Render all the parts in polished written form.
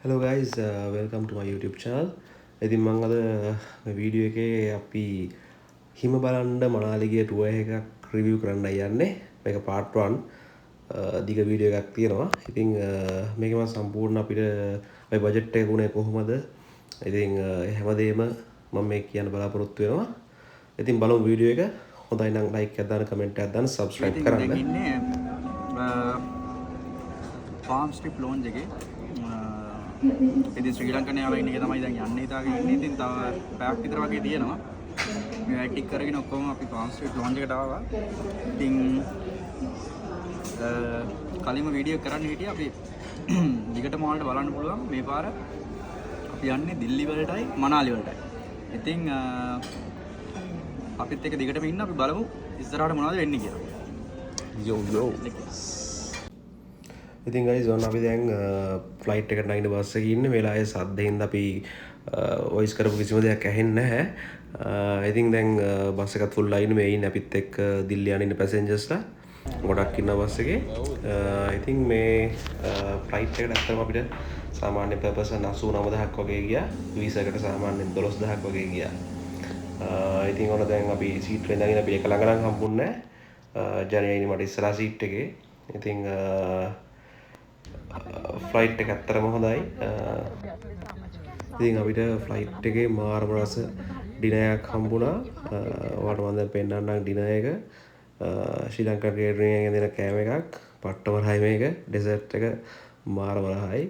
Hello guys, welcome to my YouTube channel. ඉතින් මම අද මේ වීඩියෝ එකේ අපි හිම බලන්න මනාලිගේ ටුවර් එකක් රිවිව් කරන්නයි යන්නේ. මේක part 1 දිග වීඩියෝ එකක් තියෙනවා. ඉතින් මේක මම සම්පූර්ණ අපිට මේ බජට් එක උනේ කොහොමද? ඉතින් හැමදේම මම මේ කියන්න බලාපොරොත්තු වෙනවා. ඉතින් බලමු වීඩියෝ එක. හොඳයි නම් like එකක් දාන්න, comment එකක් දාන්න, subscribe කරන්න. දැන් ඉන්නේ ෆාම් ස්ට්‍රිප් ලෝන්ජ් එකේ. ඉතින් ශ්‍රී ලංකන් යාලා ඉන්න එක තමයි දැන් යන්නේ ඉතාලගේ ඉන්නේ. ඉතින් තව පැයක් විතර වගේ තියෙනවා. මේ වැට් ටික කරගෙන ඔක්කොම අපි ෆාම් ස්ට්‍රිප් ලෝන්ජ් එකට ආවා. ඉතින් කලින්ම වීඩියෝ කරන්න හිටියේ අපි දිගටම ඔයාලට බලන්න පුළුවන් මේ පාර අපි යන්නේ දිල්ලි වලටයි මනාලි වලටයි. ඉතින් අපිත් එක දිගටම ඉන්න අපි බලමු ඉස්සරහට මොනවද වෙන්නේ කියලා. Yo. ඉතින් guys ඔන්න අපි දැන් ෆ්ලයිට් එකට නැගින බස් එකේ ඉන්නේ. වෙලාවේ සද්දෙන්ද අපි වොයිස් කරපු කිසිම දෙයක් ඇහෙන්නේ නැහැ. ඉතින් දැන් බස් එකත් ෆුල් ලයින් මේ ඉන්නේ අපිත් එක්ක දිල්ලි යන ඉන්න පැසෙන්ජර්ස්ලා ගොඩක් ඉන්නවා බස් එකේ. ඉතින් මේ ෆ්ලයිට් එකට ඇත්තටම අපිට සාමාන්‍ය පර්පස් 89000ක් වගේ ගියා. වීසා එකට සාමාන්‍යයෙන් 12000ක් වගේ ගියා. ඉතින් ඔන්න දැන් අපි සීට් එකේ ඉඳගෙන අපි එක ළඟ නම් හම්බුන්නේ නැහැ. ජනේයිනි මට ඉස්සරහා සීට් එකේ. ඉතින් ෆ්ලයිට් එක ඇත්තරම හොඳයි. ඉතින් අපිට ෆ්ලයිට් එකේ මාරම රස ඩිනරයක් හම්බුණා. ඔයාලට මම දැන් පෙන්නන්නම් ඩිනර් එක. ශ්‍රී ලංකන් කේටරින් එකෙන් දෙන කෑම එකක්. පට්ටම රහයි මේක. ඩෙසර්ට් එක මාරම රහයි.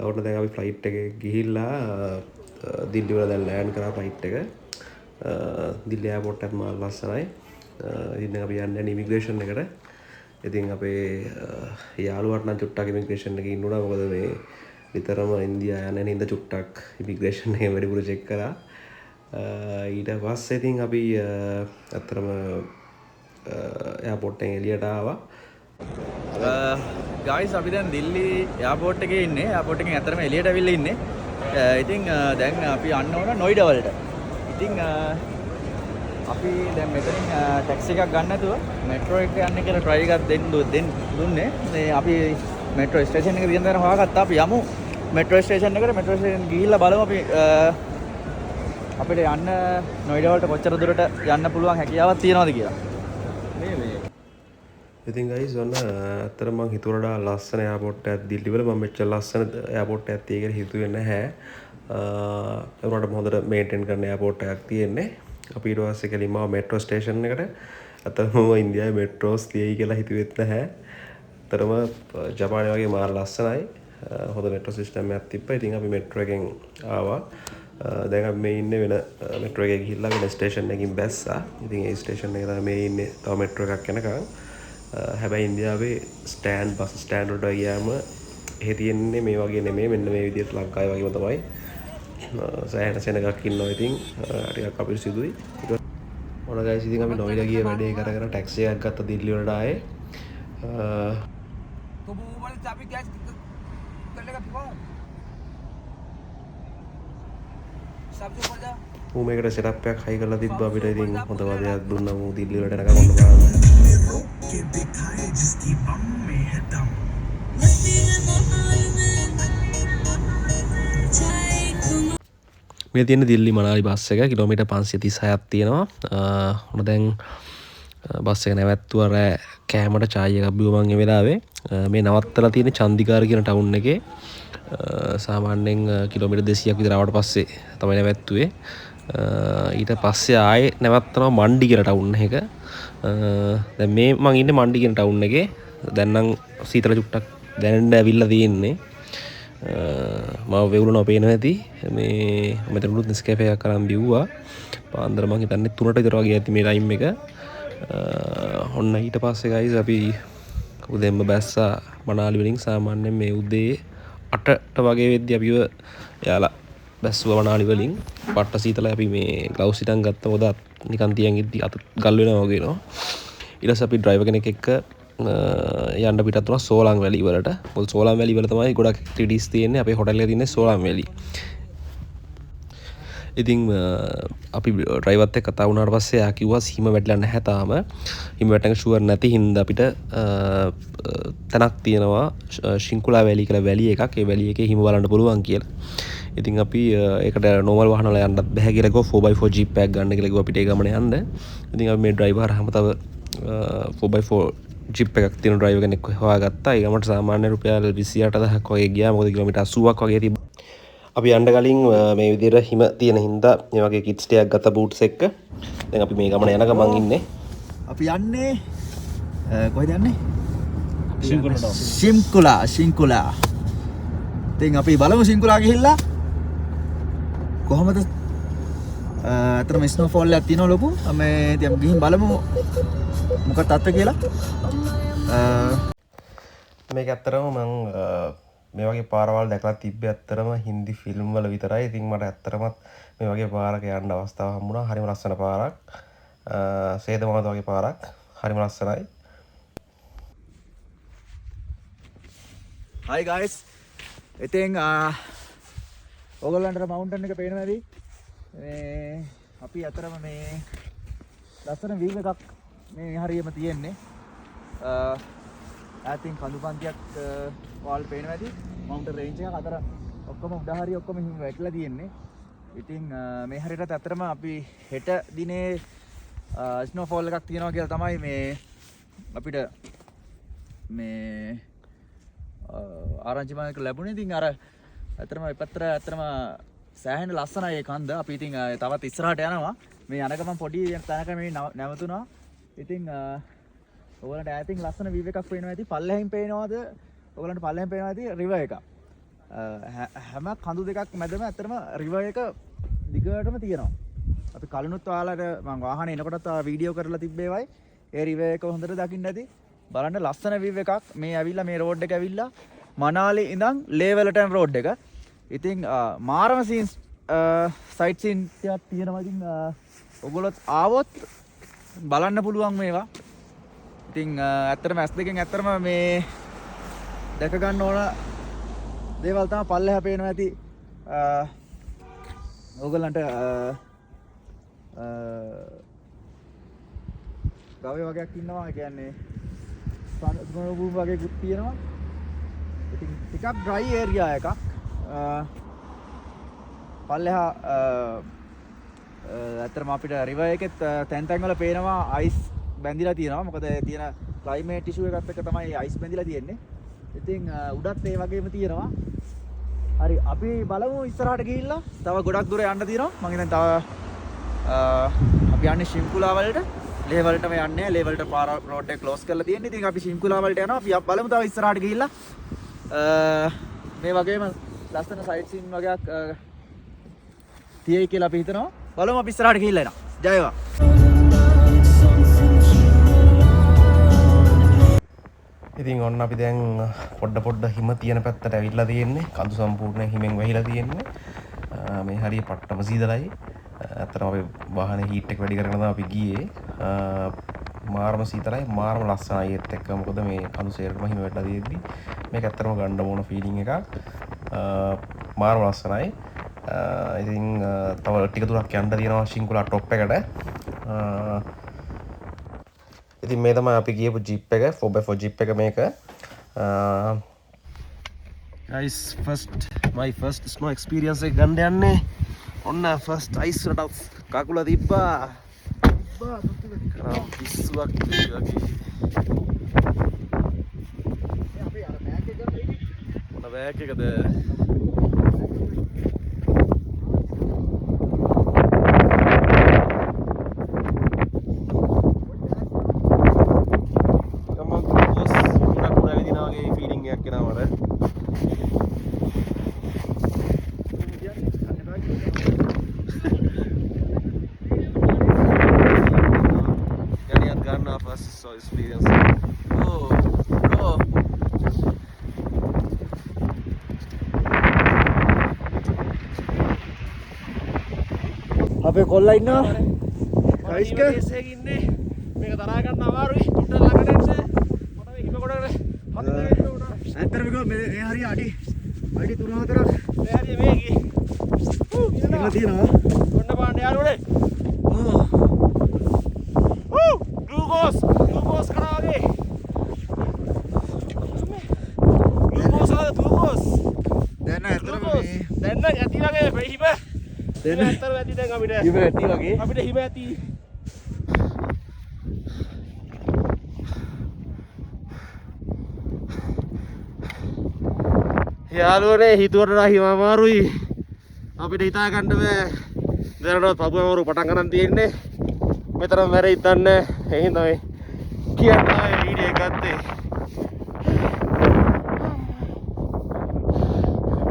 ඔන්න දැන් අපි ෆ්ලයිට් එකේ ගිහිල්ලා දිල්ලි වල දැන් ලෑන්ඩ් කරා ෆ්ලයිට් එක. දිල්ලි එයාපෝට් එකත් මාර ලස්සනයි. ඉතින් අපි යන්නේ ඉමිග්‍රේෂන් එකට. ඉතින් අපේ යාළුවාට නම් චුට්ටක් ඉමිග්‍රේෂන් එකේ ඉන්නුණා. මොකද මේ නිතරම ඉන්දියා යන හින්දා චුට්ටක් ඉමිග්‍රේෂන් එකේ වැඩිපුර චෙක් කරා. ඊට පස්සේ ඉතින් අපි අත්‍තරම එයාපෝට් එකෙන් එළියට ආවා. ගයිස් අපි දැන් දිල්ලි එයාපෝට් එකේ ඉන්නේ. එයාපෝට් එකෙන් ඇත්තටම එළියට අවිල්ලා ඉන්නේ. ඉතින් දැන් අපි යන්න ඕන නොයිඩා වලට. ඉතින් අපි දැන් මෙතනින් ටැක්සි එකක් ගන්න නැතුව මෙට්‍රෝ එක යන්න කියලා try එකක් දුන්නේ. මේ අපි මෙට්‍රෝ ස්ටේෂන් එක තියෙන තැන හොයාගත්තා. අපි යමු මෙට්‍රෝ ස්ටේෂන් එකට. මෙට්‍රෝ ස්ටේෂන් ගිහිල්ලා බලමු අපි අපිට යන්න නොයිඩා වලට කොච්චර දුරට යන්න පුළුවන් හැකියාවක් තියෙනවද කියලා. ඉතින් guys ඔන්න අත්‍තරම මං හිතුවට වඩා ලස්සන එයාපෝට් එකක් දිල්ලි වල. මම මෙච්චර ලස්සන එයාපෝට් එකක් තියෙයි කියලා හිතුවේ නැහැ. ඒ වුණාට හොඳට මේන්ටේන් කරන එයාපෝට් එකක් තියෙන්නේ. අපි ඊට පස්සේ කෙලින්ම මෙට්‍රෝ ස්ටේෂන් එකට. අතරම ඉන්දියාවේ මෙට්‍රෝස් තියෙයි කියලා හිතුවෙත් නැහැ. අතරම ජපානයේ වගේ මාර ලස්සනයි. හොඳ මෙට්‍රෝ සිස්ටම් එකක් තිබ්බා. ඉතින් අපි මෙට්‍රෝ එකෙන් ආවා. දැන් අපි මේ ඉන්නේ වෙන මෙට්‍රෝ එකේ ගිහිල්ලා වෙන ස්ටේෂන් එකකින් බැස්සා. ඉතින් ඒ ස්ටේෂන් එක තමයි මේ ඉන්නේ. තව මෙට්‍රෝ එකක් යනකම්. හැබැයි ඉන්දියාවේ බස් ස්ටෑන්ඩ් වලට ගියාම එහෙ තියෙන්නේ මේ වගේ නෙමෙයි. මෙන්න මේ විදිහට ලංකාවේ වගේම තමයි. සෑහෙන සෙනගක් ඉන්නවා. ඉතින් ටිකක් අපිරිසිදුයි. මොන ගයිස් ඉතින් අපි නොයිඩා ගිය වැඩේ කර ටැක්සි එකක් ගත්ත දිල්ලි වලට ආයේ. ඌ මේකට සෙටප් එකක් හයි කරලා තිබ්බා අපිට. ඉතින් හොඳ වදයක් දුන්නා. ඌ දිල්ලි වලට එනකම් ඔන්න බලන්න. මේ තියෙන දිල්ලි මනාලි බස් එක කිලෝමීටර් 536ක් තියෙනවා. ඔන්න දැන් බස් එක නැවැත්තුවා රෑ කෑමට චායි එකක් බිව්වා මං ඒ වෙලාවේ. මේ නවත්තලා තියෙන්නේ චන්දිකාර කියන ටවුන් එකේ. සාමාන්‍යයෙන් කිලෝමීටර් 200ක් විතර ආවට පස්සේ තමයි නැවැත්තුවේ. ඊට පස්සේ ආයේ නැවත්තනවා මණ්ඩි කියන ටවුන් එක. දැන් මේ මං ඉන්නේ මණ්ඩි කියන ටවුන් එකේ. දැන් නම් සීතල චුට්ටක් දැනෙන්න ඇවිල්ලා තියෙන්නේ. මම වෙවුලනවා පේනවා ඇති. මේ මෙතනුත් නෙස්කැෆේ එකක් අරන් බිව්වා. පාන්දර මං හිතන්නේ 3ට විතර වගේ ඇති මේ ටයිම් එක. ඔන්න ඊට පස්සේ ගයිස් අපි උදේම බැස්සා මනාලි වලින්. සාමාන්‍යයෙන් මේ උදේ 8ට වගේ වෙද්දී අපිව යාලා බැස්සුවා මනාලි වලින්. පට්ට සීතලයි. අපි මේ ග්ලව්ස් ඉතින් ගත්ත මොකද නිකන් තියන් ඉද්දි අත ගල් වෙනවා වගේ නෝ. ඊට පස්සේ අපි ඩ්‍රයිවර් කෙනෙක් එක්ක යන්න පිටත් වුණා සෝලං වැලි වලට. මොකද සෝලං වැලි වල තමයි ගොඩක් ඇක්ටිවිටීස් තියෙන්නේ. අපේ හොටල් එකේ තියෙන්නේ සෝලං වැලි. ඉතින් අපි ඩ්‍රයිවර්ත් එක්ක කතා වුණාට පස්සේ එයා කිව්වා හිම වැටිලා නැහැ තාම. හිම වැටෙන ෂුවර් නැති හින්දා අපිට තැනක් තියෙනවා ශිංකුලා වැලි කියලා වැලි එකක්. ඒ වැලි එකේ හිම බලන්න පුළුවන් කියලා. ඉතින් අපි ඒකට නෝමල් වාහන වල යන්නත් බැහැ කියලා ගිහුවා 4x4 ජීප් එකක් ගන්න කියලා ගිහුවා අපිට ඒ ගමන යන්න. ඉතින් අපි මේ ඩ්‍රයිවර් හරහාම තව 4x4 ජිප් එකක් තියෙන ඩ්‍රයිවර් කෙනෙක් හොයාගත්තා. ඒ ගමට සාමාන්‍ය රුපියල් 28000ක් වගේ ගියා. මොකද කිලෝමීටර් 80ක් වගේ තිබ්බා. අපි යන්න කලින් මේ විදිහට හිම තියෙන හින්දා මේ වගේ කිඩ්ස් ටයක් ගත්ත බූට්ස් එක්ක. දැන් අපි මේ ගමන යන ගමන් ඉන්නේ. අපි යන්නේ කොහෙද යන්නේ? ශිම්කුලා. ඉතින් අපි බලමු ශිම්කුලා ගිහිල්ලා කොහොමද අතරම ස්නෝෆෝල් එකක් තියෙනවා ලොකු. මේ ඉතින් ගිහින් බලමු මොකක්ද අත්ත කියලා. මේක ඇත්තරම මම මේ වගේ පාරවල් දැකලා තිබ්බේ ඇත්තරම හින්දි ෆිල්ම් වල විතරයි. ඉතින් මට ඇත්තරමත් මේ වගේ පාරක යන්න අවස්ථාවක් හම්බුණා. හරිම ලස්සන පාරක්. සේදමාවත වගේ පාරක්. හරිම ලස්සනයි. Hi guys. ඉතින් ඔයගොල්ලන්ට මවුන්ටන් එක පේනවා ඇති. මේ අපි අතරම මේ ලස්සන වීව් එකක් මේ හරියම තියෙන්නේ. ආතින් කඳු පන්තියක් වල් පේනවා ඇති. මවුන්ටන් රේන්ජ් එකක් අතර ඔක්කොම උඩ හරිය ඔක්කොම හිම වැටලා තියෙන්නේ. ඉතින් මේ හරියට අතරම අපි හෙට දිනේ ස්නෝෆෝල් එකක් තියෙනවා කියලා තමයි මේ අපිට මේ ආරංචි මානක ලැබුණේ. ඉතින් අර අතරම විපත්තර අතරම සෑහෙන ලස්සනයි ඒ කන්ද. අපි ඉතින් තවත් ඉස්සරහට යනවා. මේ යන ගමන් පොඩි තැනක මේ නැවතුණා. ඉතින් ඔයගලන්ට ඈතින් ලස්සන වීව් එකක් පේනවා ඇති. පල්ලෙහින් පේනවාද? ඔයගලන්ට පල්ලෙහින් පේනවා ඇති රිවර් එක. හැම කඳු දෙකක් මැදම ඇත්තටම රිවර් එක දිගටම තියෙනවා. අපි කලිනුත් ඔයාලට මම වාහනේ එනකොටත් වීඩියෝ කරලා තිබ්බේවයි. ඒ රිවර් එක හොඳට දකින්න ඇති. බලන්න ලස්සන වීව් එකක්. මේ ඇවිල්ලා මේ රෝඩ් එක ඇවිල්ලා මනාලි ඉඳන් ලේවලට යන රෝඩ් එක. ඉතින් මාරම සීන්ස් සයිට් සීන් ටිකක් තියෙනවා. ඉතින් ඔයගොල්ලොත් ආවොත් බලන්න පුළුවන් මේවා. ඉතින් ඇත්තටම S2 එකෙන් ඇත්තටම මේ දැක ගන්න ඕන දේවල් තමයි පල්ලෙහා පේනවා ඇති. ඔයගොල්ලන්ට ගවය වගේක් ඉන්නවා. ඒ කියන්නේ ස්නෝ වගේ කුත් තියෙනවා. ඉතින් ටිකක් ඩ්‍රයි ඒරියා එකක්. පල්ලෙහා ඇත්තටම අපිට රිවර් එකෙත් තැන් තැන් වල පේනවා අයිස් බැඳිලා තියෙනවා. මොකද තියෙන ක්ලයිමේට් ඉෂුව එකත් එක්ක තමයි අයිස් බැඳිලා තියෙන්නේ. ඉතින් උඩත් ඒ වගේම තියෙනවා. හරි අපි බලමු ඉස්සරහට ගිහිල්ලා. තව ගොඩක් දුර යන්න තියෙනවා. මම හිතන්නේ තව අපි යන්නේ ශිම්කුලා වලට. ලේ වලටම යන්නේ. ලේ වලට පාර රෝඩ් එක ක්ලෝස් කරලා තියෙන්නේ. ඉතින් අපි ශිම්කුලා වලට යනවා. අපි බලමු තව ඉස්සරහට ගිහිල්ලා මේ වගේම ලස්සන සයිට් සීන් වගේක් තියෙයි කියලා අපි හිතනවා. බලමු අපි ඉස්සරහට ගිහිල්ලා එනවා. ජය වේවා. ඉතින් ඔන්න අපි දැන් පොඩ හිම තියෙන පැත්තට ඇවිල්ලා තියෙන්නේ. කඳු සම්පූර්ණ හිමෙන් වැහිලා තියෙන්නේ. මේ හරිය පට්ටම සීතලයි. ඇත්තටම අපි වාහනේ හීට් එක වැඩි කරගෙන තමයි අපි ගියේ. මාරම සීතලයි, මාරම ලස්සනයි ඒත් එක්ක. මොකද මේ කඳු සේරම හිම වැටලා තියෙද්දි මේක ඇත්තටම ගන්න ඕන ෆීලිං එකක්. මාරම ලස්සනයි. ඉතින් තව ටික දුරක් යන්න තියෙනවා ශිංකුලා টොප් එකට. ඉතින් මේ තමයි අපි ගියපු ජීප් එක 4x4 ජීප් එක මේක. guys my first snow experience එක ගන්න යන්නේ. ඔන්න first ice වලට කකුල තිබ්බා. කරා පිස්සුවක් වගේ. අපි අර බෑග් එක ගන්න ඉන්නේ. මොන බෑග් එකද? experience. Oh, bro. අපේ කොල්ලා ඉන්නවා. කයිස්ක ඉන්නේ. මේක තරහා ගන්න අමාරුයි. උඩ ළඟට එන්න. මට මේ හිම කොටකට හත් දෙනෙක් උඩ. ඇත්තටම කිව්වොත් මේ හරිය අඩි 3-4ක්. මේ හරිය මේ ගියේ. ඉන්න තියෙනවා. කොන්න පාන්න යාළුවනේ. ග්ලූකෝස් කරා වගේ. ග්ලූකෝස්. දැන් ඇත්තටම මේ දැන් නම් ඇති වගේ හිම. දැන් ඇත්තටම ඇති දැන් අපිට. හිම ඇති වගේ. අපිට හිම ඇති. යාළුවනේ හිතුවට හිම අමාරුයි. අපිට හිතා ගන්න බෑ. දැනටවත් පපුව අමාරු පටන් ගන්න තියෙන්නේ. මෙතන මැරෙයි දන්නේ. ඒ හින්දා මේ කියන්නේ වීඩියෝ එක ගත්තේ.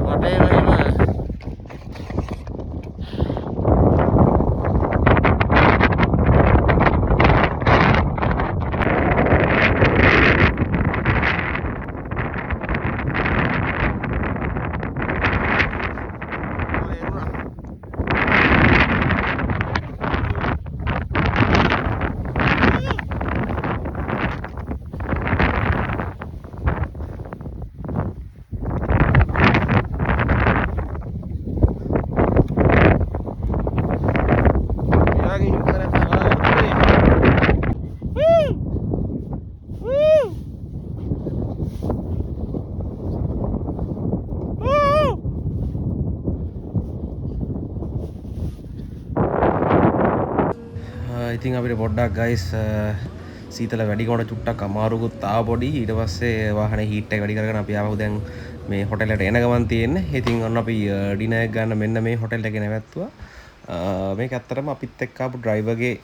වටේ වහිම. ඉතින් අපිට පොඩ්ඩක් ගයිස් සීතල වැඩි කොට චුට්ටක් අමාරුකුත් ආව පොඩි. ඊට පස්සේ වාහනේ හීට් එක වැඩි කරගෙන අපි ආවහු දැන් මේ හොටෙල් එකට එන ගමන් තියෙන්නේ. ඉතින් ඔන්න අපි ඩිනර් එක ගන්න මෙන්න මේ හොටෙල් එකේ නැවැත්තුවා. මේක ඇත්තටම අපිත් එක්ක ආපු ඩ්‍රයිවර්ගේ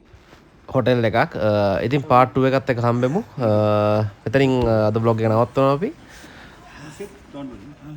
හොටෙල් එකක්. ඉතින් පාර්ට් 2 එකත් එක්ක හම්බෙමු. මෙතනින් අද vlog එක නවත්වනවා අපි.